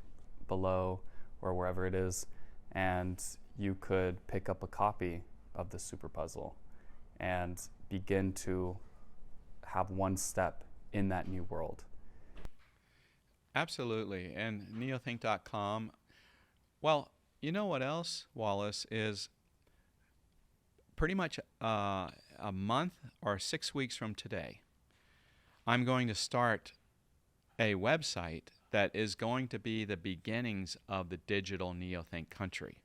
below or wherever it is, and you could pick up a copy of the Super Puzzle and begin to have one step in that new world. Absolutely. And neothink.com, well, you know what else, Wallace, is pretty much a month or 6 weeks from today, I'm going to start a website that is going to be the beginnings of the digital Neothink country.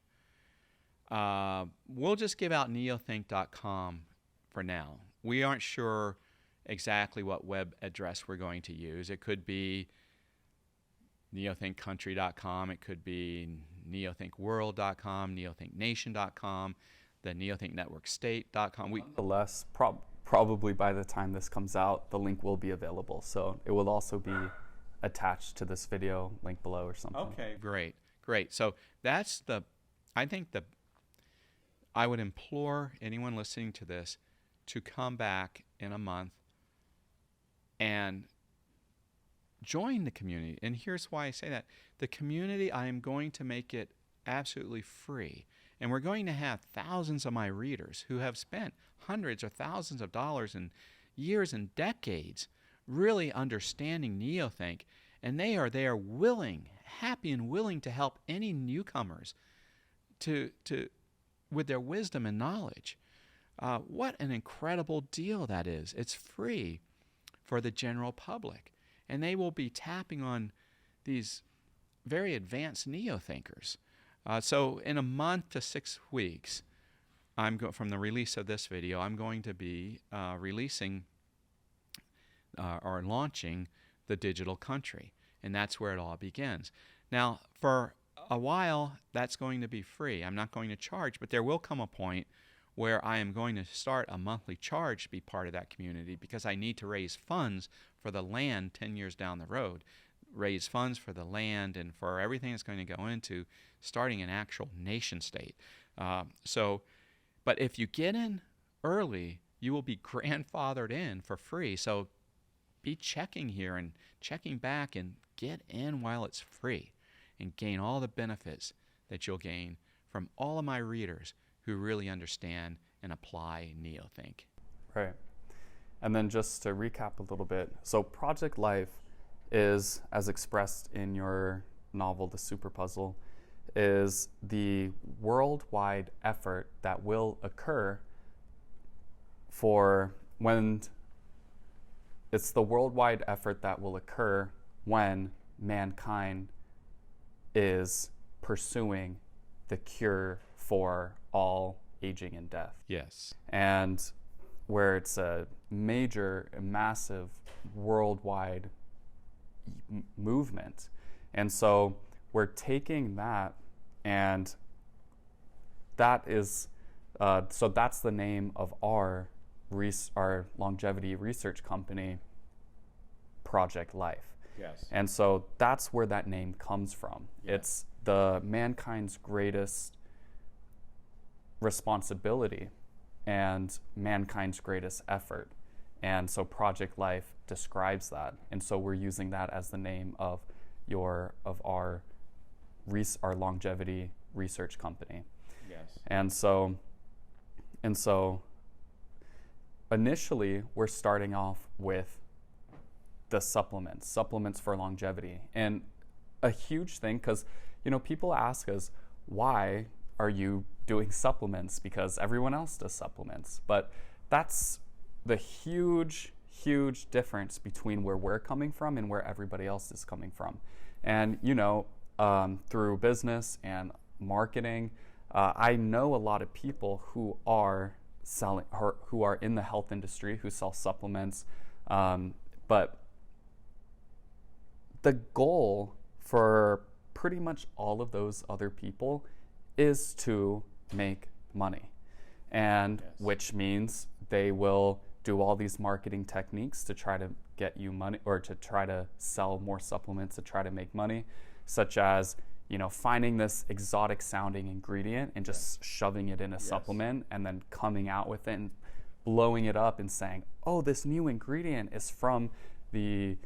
We'll just give out neothink.com for now. We aren't sure exactly what web address we're going to use. It could be neothinkcountry.com. It could be neothinkworld.com, neothinknation.com, the neothinknetworkstate.com. Nonetheless, probably by the time this comes out, the link will be available. So it will also be attached to this video, link below or something. Okay, great. So that's I would implore anyone listening to this to come back in a month and join the community. And here's why I say that. The community, I am going to make it absolutely free. And we're going to have thousands of my readers who have spent hundreds or thousands of dollars and years and decades really understanding Neothink. And they are there happy and willing to help any newcomers with their wisdom and knowledge. What an incredible deal that is. It's free for the general public. And they will be tapping on these very advanced neo-thinkers. So in a month to 6 weeks, from the release of this video, I'm going to be releasing or launching the digital country. And that's where it all begins. Now, for a while, that's going to be free. I'm not going to charge, but there will come a point where I am going to start a monthly charge to be part of that community, because I need to raise funds for the land 10 years down the road, raise funds for the land and for everything that's going to go into starting an actual nation state. But if you get in early, you will be grandfathered in for free. So be checking here and checking back and get in while it's free and gain all the benefits that you'll gain from all of my readers who really understand and apply Neothink. Right. And then just to recap a little bit, so Project Life is, as expressed in your novel, The Super Puzzle, is the worldwide effort that will occur it's the worldwide effort that will occur when mankind is pursuing the cure for all aging and death. Yes. And where it's a major, massive worldwide movement. And so we're taking that, and that is, so that's the name of our longevity research company, Project Life. Yes. And so that's where that name comes from. Yes. It's the mankind's greatest responsibility and mankind's greatest effort. And so Project Life describes that. And so we're using that as the name of our longevity research company. Yes. And so initially we're starting off with the supplements for longevity. And a huge thing, because people ask us, why are you doing supplements? Because everyone else does supplements. But that's the huge difference between where we're coming from and where everybody else is coming from. And through business and marketing, I know a lot of people who are in the health industry who sell supplements, but the goal for pretty much all of those other people is to make money, and yes. Which means they will do all these marketing techniques to try to get you money, or to try to sell more supplements to try to make money, such as finding this exotic sounding ingredient and just shoving it in a supplement, and then coming out with it and blowing it up and saying, oh, this new ingredient is from the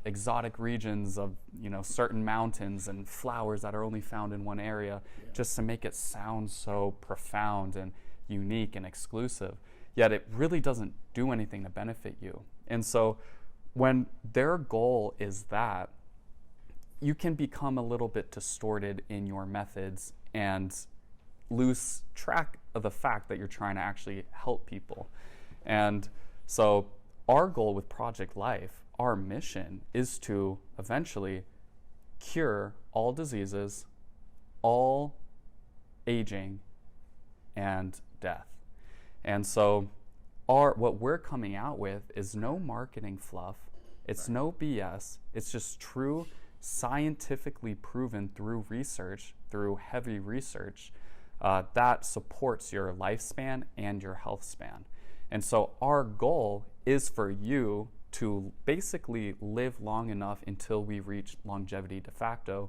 exotic regions of certain mountains and flowers that are only found in one area, just to make it sound so profound and unique and exclusive. Yet it really doesn't do anything to benefit you. And so when their goal is that, you can become a little bit distorted in your methods and lose track of the fact that you're trying to actually help people. And so our goal with Project Life, our mission, is to eventually cure all diseases, all aging, and death. And so what we're coming out with is no marketing fluff. It's no BS. It's just true, scientifically proven through research, through heavy research, that supports your lifespan and your health span. And so our goal is for you to basically live long enough until we reach longevity de facto,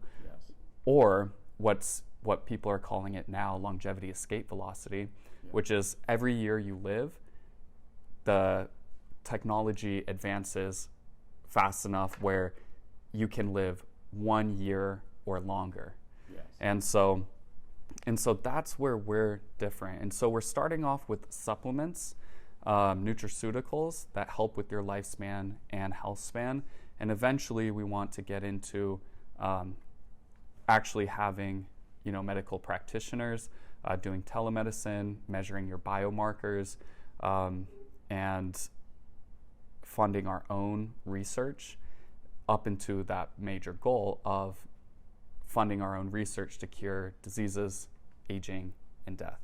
or what people are calling it now, longevity escape velocity, which is every year you live, the technology advances fast enough where you can live 1 year or longer. And so that's where we're different. And so we're starting off with supplements, nutraceuticals that help with your lifespan and health span. And eventually we want to get into actually having medical practitioners doing telemedicine, measuring your biomarkers, and funding our own research up into that major goal of funding our own research to cure diseases, aging, and death.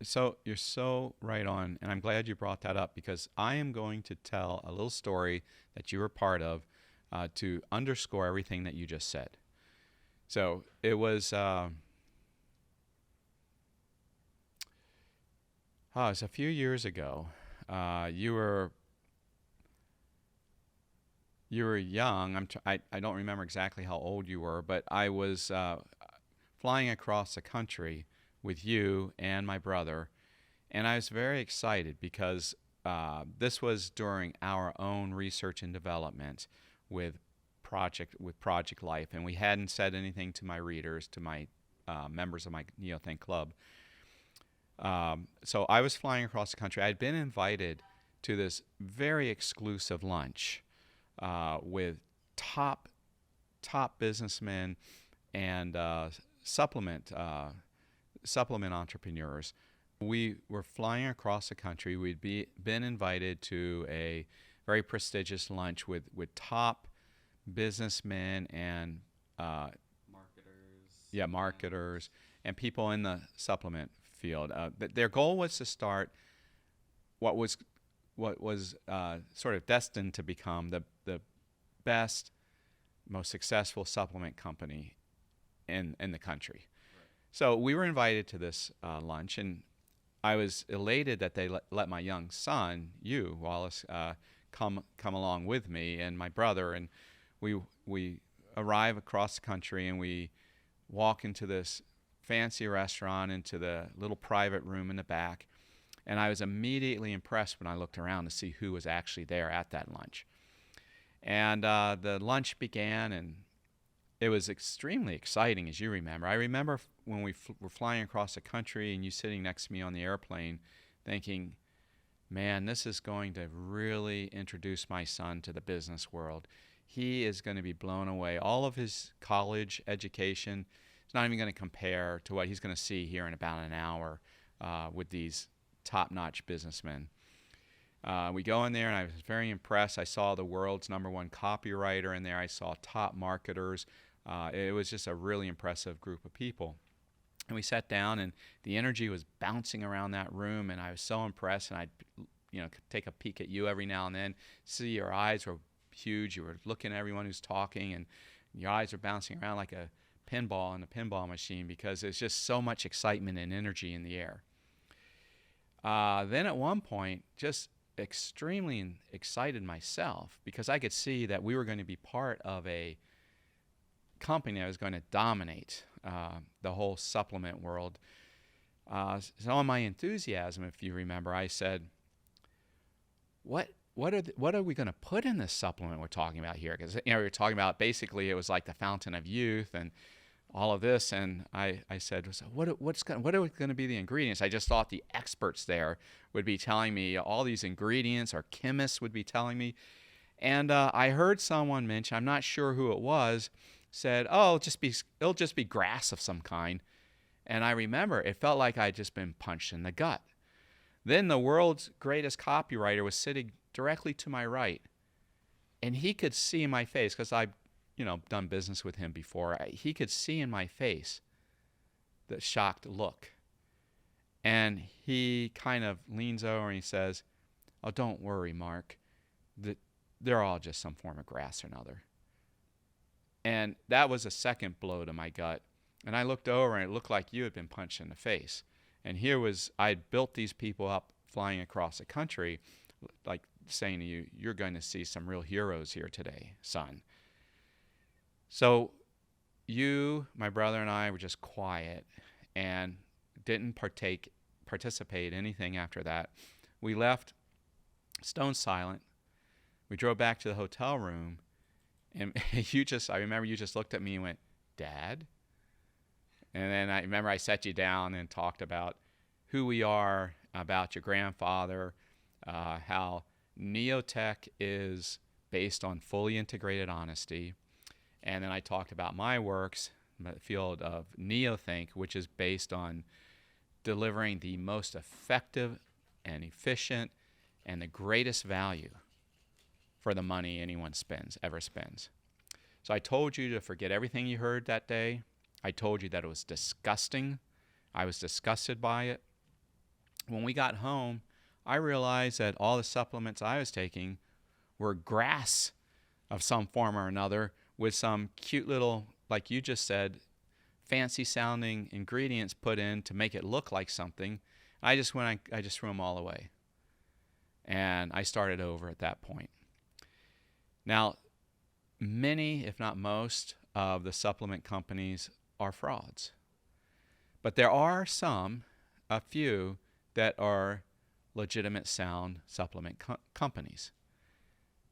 So you're so right on, and I'm glad you brought that up, because I am going to tell a little story that you were part of to underscore everything that you just said. So it was a few years ago. You were young. I don't remember exactly how old you were, but I was flying across the country with you and my brother, and I was very excited because this was during our own research and development with Project Life, and we hadn't said anything to my readers, to my members of my NeoThink Club. So I was flying across the country. I'd been invited to this very exclusive lunch with top businessmen and supplement entrepreneurs. We were flying across the country. We'd been invited to a very prestigious lunch with top businessmen and marketers and people in the supplement field. Their goal was to start what was sort of destined to become the best, most successful supplement company in the country. Right. So we were invited to this lunch, and I was elated that they let my young son, you, Wallace, come along with me and my brother, and we arrive across the country, and we walk into this fancy restaurant, into the little private room in the back, and I was immediately impressed when I looked around to see who was actually there at that lunch. And the lunch began, and it was extremely exciting, as you remember. I remember when we were flying across the country and you sitting next to me on the airplane thinking, man, this is going to really introduce my son to the business world. He is going to be blown away. All of his college education is not even going to compare to what he's going to see here in about an hour with these top-notch businessmen. We go in there, and I was very impressed. I saw the world's #1 copywriter in there. I saw top marketers. It was just a really impressive group of people. And we sat down, and the energy was bouncing around that room, and I was so impressed. And I'd take a peek at you every now and then, see your eyes were huge. You were looking at everyone who's talking, and your eyes were bouncing around like a pinball in a pinball machine, because there's just so much excitement and energy in the air. Then at one point, just extremely excited myself, because I could see that we were going to be part of a company that was going to dominate the whole supplement world. So in my enthusiasm, if you remember, I said, what are we going to put in this supplement we're talking about here? Because we were talking about, basically it was like the fountain of youth and all of this, and I said, what are going to be the ingredients? I just thought the experts there would be telling me all these ingredients, or chemists would be telling me. And I heard someone mention, I'm not sure who it was, said, "Oh, it'll just be grass of some kind." And I remember it felt like I'd just been punched in the gut. Then the world's greatest copywriter was sitting directly to my right, and he could see in my face, because I've done business with him before. He could see in my face the shocked look. And he kind of leans over and he says, "Oh, don't worry, Mark. They're all just some form of grass or another." And that was a second blow to my gut. And I looked over, and it looked like you had been punched in the face. And I'd built these people up flying across the country, like saying to you, "You're going to see some real heroes here today, son." So you, my brother, and I were just quiet and didn't participate in anything after that. We left stone silent. We drove back to the hotel room, and I remember you just looked at me and went, "Dad?" And then I remember I sat you down and talked about who we are, about your grandfather, how Neotech is based on fully integrated honesty. And then I talked about my works, the field of NeoThink, which is based on delivering the most effective and efficient and the greatest value for the money anyone ever spends. So I told you to forget everything you heard that day. I told you that it was disgusting. I was disgusted by it. When we got home, I realized that all the supplements I was taking were grass of some form or another with some cute little, like you just said, fancy sounding ingredients put in to make it look like something. I just threw them all away. And I started over at that point. Now, many, if not most, of the supplement companies are frauds. But there are a few, that are legitimate, sound supplement companies,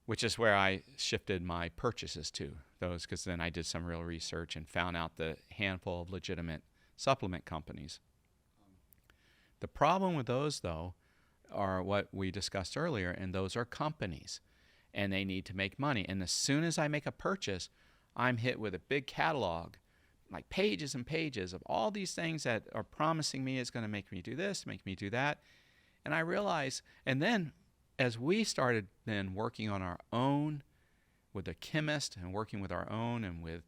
which is where I shifted my purchases to those, because then I did some real research and found out the handful of legitimate supplement companies. The problem with those, though, are what we discussed earlier, and those are companies, and they need to make money. And as soon as I make a purchase, I'm hit with a big catalog, like pages and pages of all these things that are promising me it's going to make me do this, make me do that. And I realize, and then as we started then working on our own with a chemist and working with our own and with,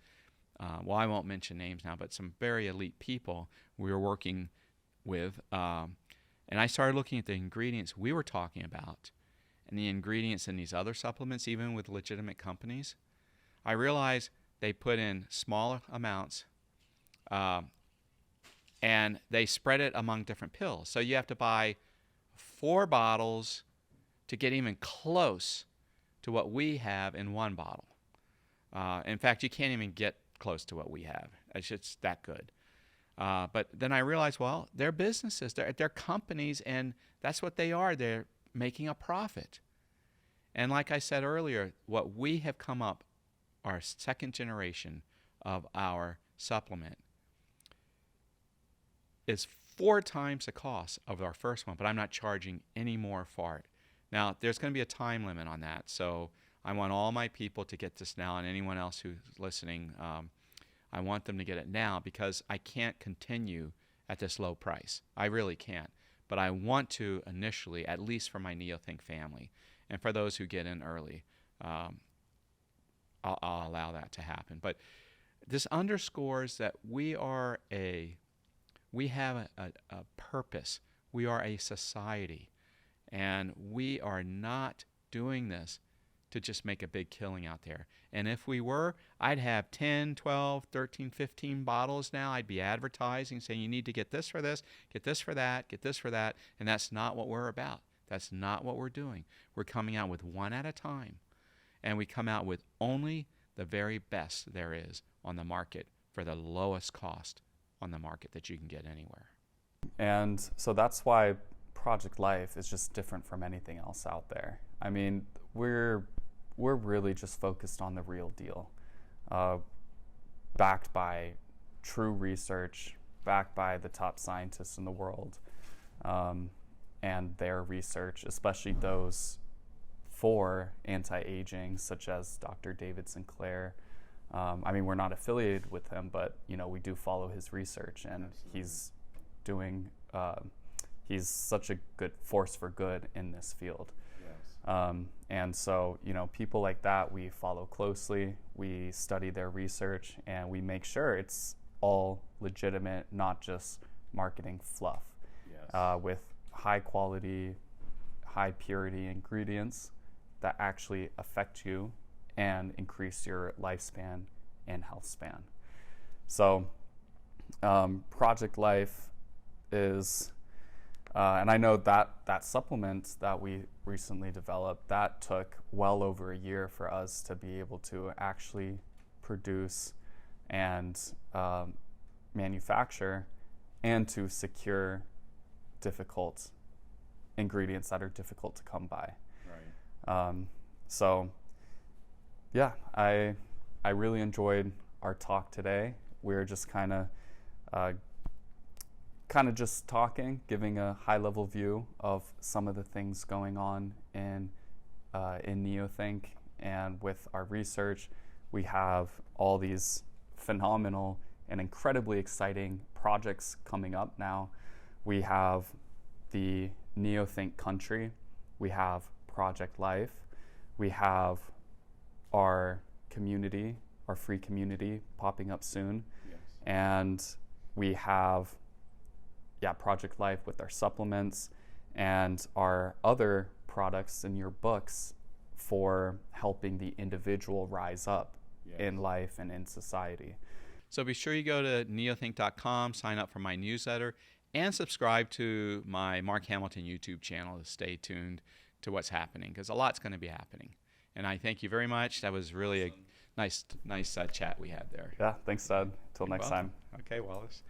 well, I won't mention names now, but some very elite people we were working with, and I started looking at the ingredients we were talking about and the ingredients in these other supplements, even with legitimate companies. I realized they put in small amounts, and they spread it among different pills. So you have to buy 4 bottles to get even close to what we have in 1 bottle. In fact, you can't even get close to what we have. It's just that good. But then I realized, well, they're businesses, they're companies, and that's what they are. They're making a profit. And like I said earlier, what we have come up, our second generation of our supplement, is 4 times the cost of our first one, but I'm not charging any more for it. Now, there's going to be a time limit on that, so I want all my people to get this now, and anyone else who's listening, I want them to get it now, because I can't continue at this low price. I really can't. But I want to initially, at least for my NeoThink family, and for those who get in early, I'll allow that to happen. But this underscores that we have a purpose. We are a society, and we are not doing this to just make a big killing out there. And if we were, I'd have 10, 12, 13, 15 bottles now. I'd be advertising, saying you need to get this for this, get this for that, get this for that. And that's not what we're about. That's not what we're doing. We're coming out with 1 at a time. And we come out with only the very best there is on the market for the lowest cost on the market that you can get anywhere. And so that's why Project Life is just different from anything else out there. I mean, we're really just focused on the real deal, backed by true research, backed by the top scientists in the world, and their research, especially those for anti-aging, such as Dr. David Sinclair. I mean, we're not affiliated with him, but we do follow his research, and Absolutely. he's doing. He's such a good force for good in this field. Yes. And so, people like that, we follow closely, we study their research, and we make sure it's all legitimate, not just marketing fluff, Yes. with high quality, high purity ingredients that actually affect you and increase your lifespan and health span. So, Project Life is, and I know that supplement that we recently developed, that took well over a year for us to be able to actually produce and manufacture, and to secure difficult ingredients that are difficult to come by. Right. So, yeah, I really enjoyed our talk today. We were just kind of just talking, giving a high-level view of some of the things going on in NeoThink, and with our research, we have all these phenomenal and incredibly exciting projects coming up now. We have the Neothink Country. We have Project Life. We have our community, our free community popping up soon. Yes. And we have, Project Life with our supplements and our other products in your books for helping the individual rise up in life and in society. So be sure you go to neothink.com, sign up for my newsletter, and subscribe to my Mark Hamilton YouTube channel to stay tuned to what's happening, because a lot's going to be happening. And I thank you very much. That was really a nice chat we had there. Yeah, thanks, Dad. Till You're next welcome. time. Okay, Wallace.